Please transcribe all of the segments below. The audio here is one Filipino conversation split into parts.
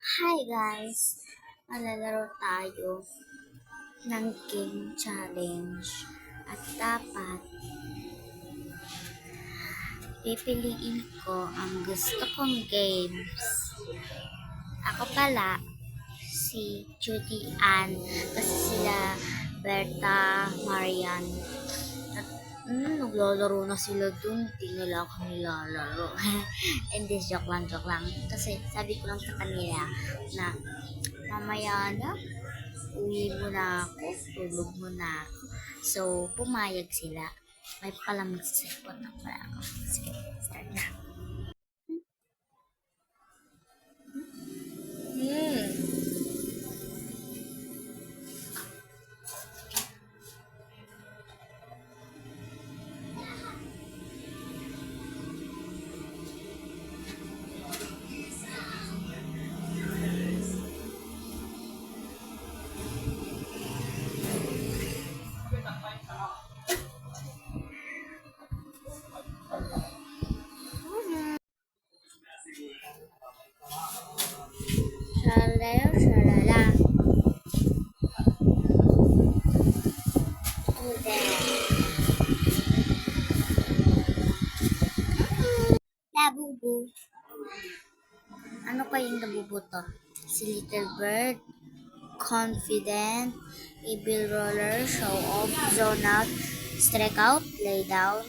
Hi guys! Malalaro tayo ng game challenge at dapat pipiliin ko ang gusto kong games. Ako pala, si Judy Ann, kasi sila Berta, Marian. At naglalaro na sila dun, di nila ako nilalaro. Hindi, joke lang. Kasi sabi ko lang sa kanila na mamaya na, uwi mo na ako, tulog mo na ako. So, pumayag sila. May pala magsisipon na pala ako. Sige, start na. Shalala, shalala. Labubu. Ano kayong nabubuto? Si Little Bird, Confident, Evil Roller, Show Off, Zone Out, Strike Out, Lay Down,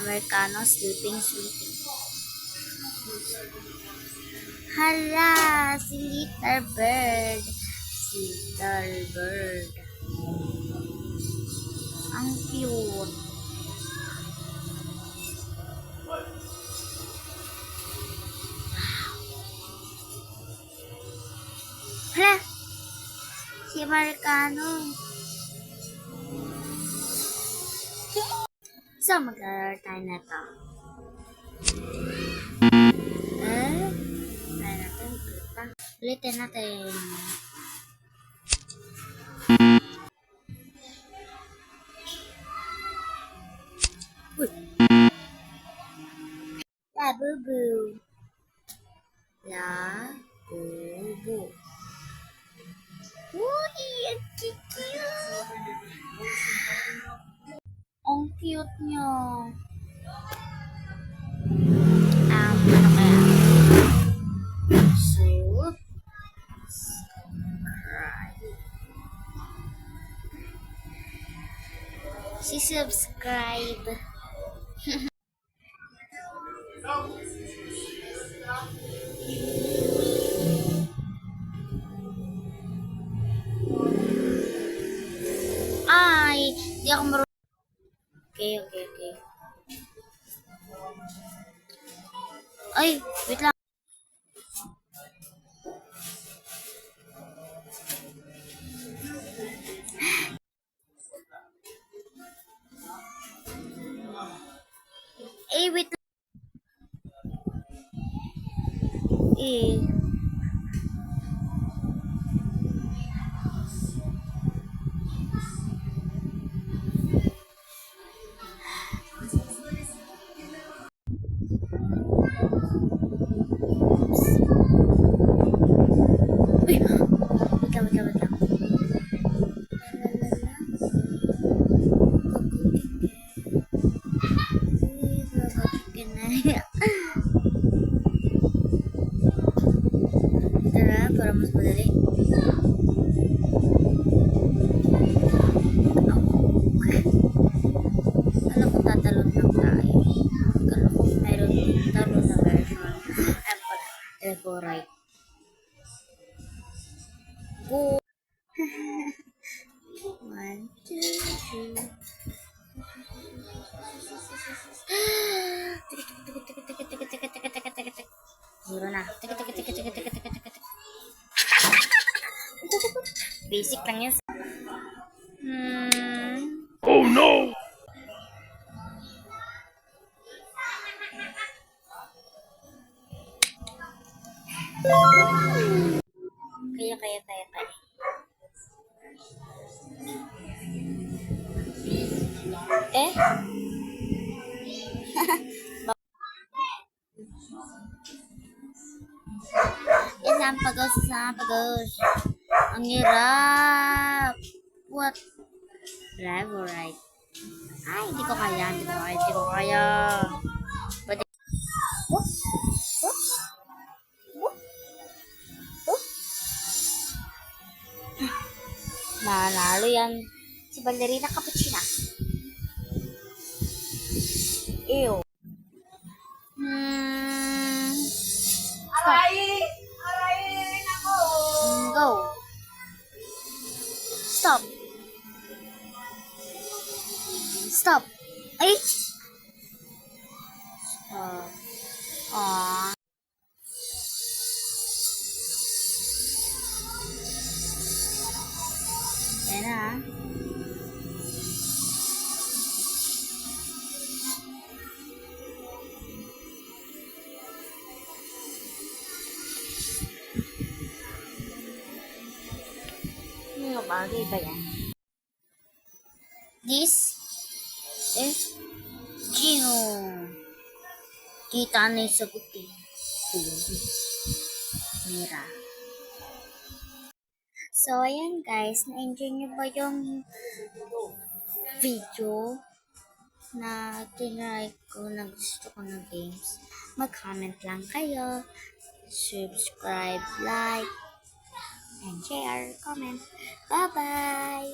Americano, Sleeping, Sleeping. Hala! Si Little Bird. Si Little Bird. Ang cute. Hala! Si Americano. So, mag-alala tayo na to. Tayo natin. Ulitin natin. Uy! Labubu. Labubu. Uy! Ang cute! Ang cute niya. Ano kaya? Subscribe. Si subscribe. Ay, di ako marunong. Okay. Ay, wait lang. Wait lang. Uy, wait lang. Ito na, para mas madali. Alam ko tatalon lang tayo. Alam ko mayroon din talon na version. Ayan pala, go right. Go! 1, 2, 3. Zero na. Basic lang yan. Oh no! Kaya. Yan Sampagos. Ang hirap. What? Right. Ay, hindi ko kaya. Pwede. Whoop, whoop, whoop, whoop. Nanalo yan. Si Ballerina Cappuccina. Ew. Stop. Go. Stop. Ay. Stop. Aww. Yan na. Mga bagay ba yan? This is Gino. Kita na yung sagot eh. Mira. So, ayan guys. Na-enjoy nyo ba yung video na tinry ko na gusto ko ng games? Mag-comment lang kayo. Subscribe, like, and share, comment. Bye-bye!